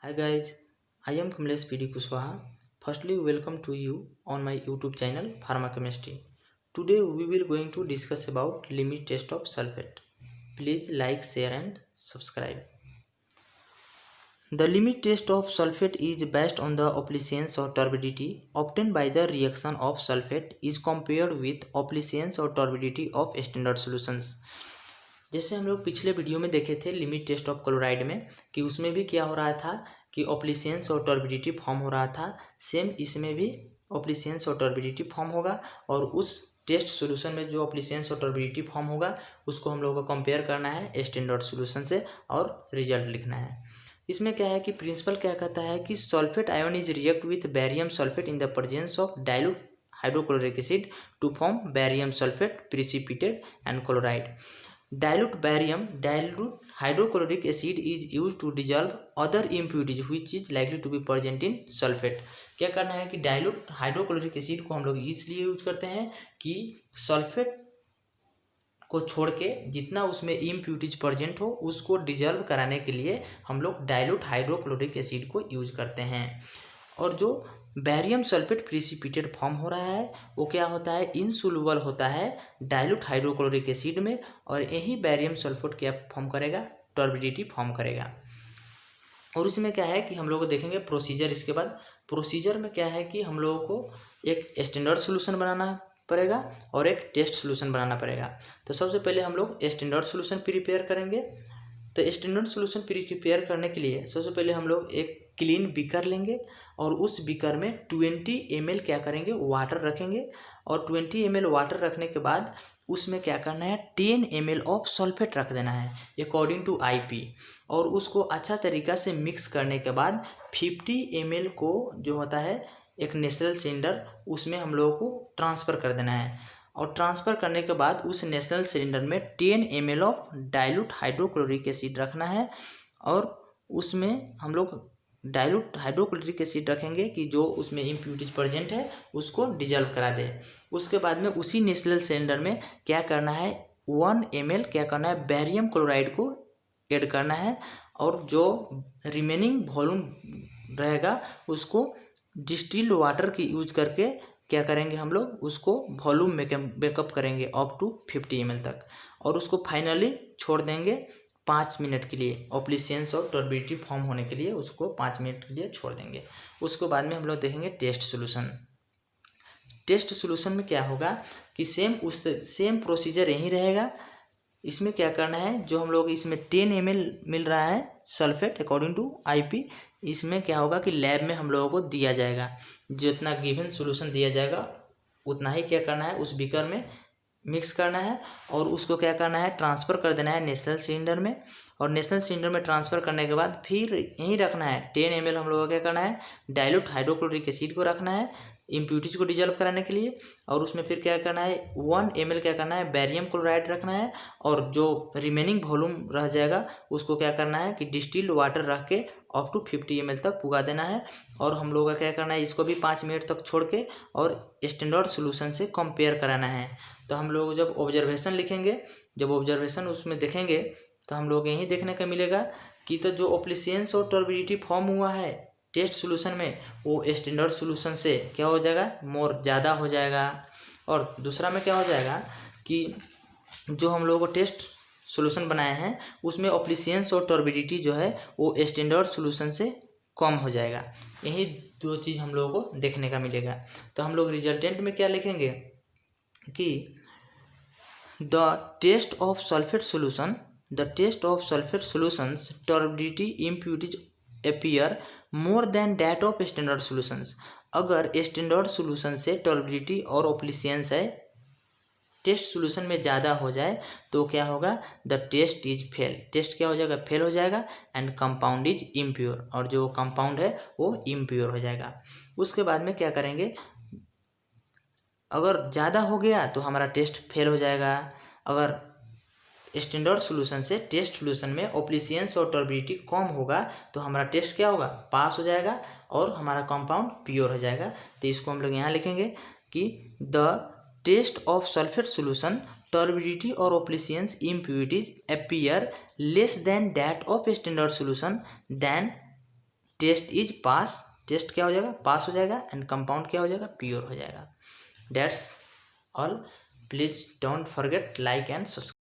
Hi guys, I am Kamlesh PD Kushwaha. Firstly, welcome to you on my YouTube channel Pharmachemistry. Today we will going to discuss about limit test of sulfate. Please like, share and subscribe. The limit test of sulfate is based on the opalescence or turbidity obtained by the reaction of sulfate is compared with opalescence or turbidity of standard solutions. जैसे हम लोग पिछले video में देखे थे limit test of chloride में कि उसमें भी क्या हो रहा था कि ऑप्लिसेंस और टर्बिडिटी फॉर्म हो रहा था। सेम इसमें भी ऑप्लिसेंस और टर्बिडिटी फॉर्म होगा और उस टेस्ट सॉल्यूशन में जो ऑप्लिसेंस और टर्बिडिटी फॉर्म होगा उसको हम लोगों को कंपेयर करना है स्टैंडर्ड सॉल्यूशन से और रिजल्ट लिखना है। इसमें क्या है कि प्रिंसिपल क्या कहता है कि sulphate ion is react with barium sulphate in the presence of dilute hydrochloric acid to form barium sulphate precipitate and chloride. dilute hydrochloric acid is used to dissolve other impurities which is likely to be present in sulfate। क्या करना है कि dilute hydrochloric acid को हम लोग इसलिए use करते हैं कि सल्फेट को छोड़ के जितना उसमें इम्प्यूरिटीज प्रेजेंट हो उसको डिजॉल्व कराने के लिए हम लोग डाइल्यूट हाइड्रोक्लोरिक एसिड को यूज करते हैं। और जो बैरियम सल्फेट प्रिसिपिटेट फॉर्म हो रहा है वो क्या होता है, इनसोल्यूबल होता है डाइल्यूट हाइड्रोक्लोरिक एसिड में और यही बैरियम सल्फेट क्या फॉर्म करेगा, टर्बिडिटी फॉर्म करेगा। और उसमें क्या है कि हम लोग देखेंगे प्रोसीजर। इसके बाद प्रोसीजर में क्या है कि हम लोगों को एक स्टैंडर्ड सोल्यूशन बनाना पड़ेगा और एक टेस्ट सोल्यूशन बनाना पड़ेगा। तो सबसे पहले हम लोग स्टैंडर्ड सोल्यूशन प्रिपेयर करेंगे। तो स्टैंडर्ड सोल्यूशन प्रिपेयर करने के लिए सबसे पहले हम लोग एक क्लीन बीकर लेंगे और उस बीकर में 20 ml क्या करेंगे, वाटर रखेंगे। और 20 ml वाटर रखने के बाद उसमें क्या करना है, 10 ml ऑफ सल्फेट रख देना है अकॉर्डिंग टू IP। और उसको अच्छा तरीक़ा से मिक्स करने के बाद 50 ml को जो होता है एक नेशनल सिलेंडर उसमें हम लोगों को ट्रांसफ़र कर देना है। और ट्रांसफ़र करने के बाद उस नेशनल सिलेंडर में 10 ml of dilute hydrochloric acid रखना है और उसमें हम लोग डाइल्यूट हाइड्रोक्लोरिक एसिड रखेंगे कि जो उसमें इम्प्यूरिटीज प्रेजेंट है उसको डिजॉल्व करा दे। उसके बाद में उसी नेशनल सिलेंडर में क्या करना है, 1 ml क्या करना है, बैरियम क्लोराइड को ऐड करना है और जो रिमेनिंग वॉल्यूम रहेगा उसको डिस्टिल्ड वाटर की यूज करके क्या करेंगे, हम लोग उसको वॉल्यूम मेकअप करेंगे अप टू 50 ml तक और उसको फाइनली छोड़ देंगे 5 मिनट के लिए। ऑप्लिसेंस और टर्बिडिटी फॉर्म होने के लिए उसको 5 मिनट के लिए छोड़ देंगे। उसके बाद में हम लोग देखेंगे टेस्ट सोल्यूशन। टेस्ट सोल्यूशन में क्या होगा कि सेम प्रोसीजर यही रहेगा। इसमें क्या करना है, जो हम लोग इसमें 10 ml मिल रहा है सल्फेट अकॉर्डिंग टू IP, इसमें क्या होगा कि लैब में हम लोगों को दिया जाएगा जितना गिवन सोल्यूशन दिया जाएगा उतना ही क्या करना है उस बीकर में मिक्स करना है और उसको क्या करना है, ट्रांसफ़र कर देना है नेशनल सिलेंडर में। और नेशनल सिलेंडर में ट्रांसफ़र करने के बाद फिर यहीं रखना है 10 ml हम लोगों को क्या करना है, डाइल्यूट हाइड्रोक्लोरिक एसिड को रखना है इम्प्यूरिटीज को डिजॉल्व कराने के लिए। और उसमें फिर क्या करना है, 1 ml क्या करना है, बैरियम क्लोराइड रखना है और जो रिमेनिंग वॉल्यूम रह जाएगा उसको क्या करना है कि डिस्टिल्ड वाटर रख के अप टू 50 ml तक पुगा देना है। और हम लोगों का क्या करना है, इसको भी 5 मिनट तक छोड़ के और स्टैंडर्ड सोल्यूशन से कंपेयर कराना है। तो हम लोग जब ऑब्जर्वेशन लिखेंगे, जब ऑब्जर्वेशन उसमें देखेंगे तो हम लोग यही देखने का मिलेगा कि तो जो ऑप्लिसेंस और टर्बिडिटी फॉर्म हुआ है टेस्ट सोल्यूशन में वो स्टैंडर्ड सोल्यूशन से क्या हो जाएगा, मोर ज़्यादा हो जाएगा। और दूसरा में क्या हो जाएगा कि जो हम लोगों को टेस्ट सोल्यूशन बनाए हैं उसमें ऑप्लिसेंस और टर्बिडिटी जो है वो स्टैंडर्ड सोल्यूशन से कम हो जाएगा। यही दो चीज़ हम लोगों को देखने का मिलेगा। तो हम लोग रिजल्टेंट में क्या लिखेंगे कि the test of sulphate solution, the test of sulphate solutions turbidity impurities appear more than that of standard solutions. अगर स्टैंडर्ड सोल्यूशन से टर्बिडिटी और ऑप्लिसेंस है टेस्ट सोल्यूशन में ज़्यादा हो जाए तो क्या होगा, the test is fail. Test क्या हो जाएगा, फेल हो जाएगा एंड कंपाउंड इज इम्प्योर, और जो कंपाउंड है वो इम्प्योर हो जाएगा। उसके बाद में क्या करेंगे, अगर ज़्यादा हो गया तो हमारा टेस्ट फेल हो जाएगा। अगर स्टैंडर्ड सोल्यूशन से टेस्ट सोल्यूशन में ऑप्लिसेंस और टर्बिडिटी कम होगा तो हमारा टेस्ट क्या होगा, पास हो जाएगा और हमारा कंपाउंड प्योर हो जाएगा। तो इसको हम लोग यहाँ लिखेंगे कि the test of sulphate solution turbidity और opalescence impurities appear less than that of standard solution then test is pass, test क्या हो जाएगा, पास हो जाएगा, एंड कंपाउंड क्या हो जाएगा, प्योर हो जाएगा। That's all. Please don't forget like and subscribe.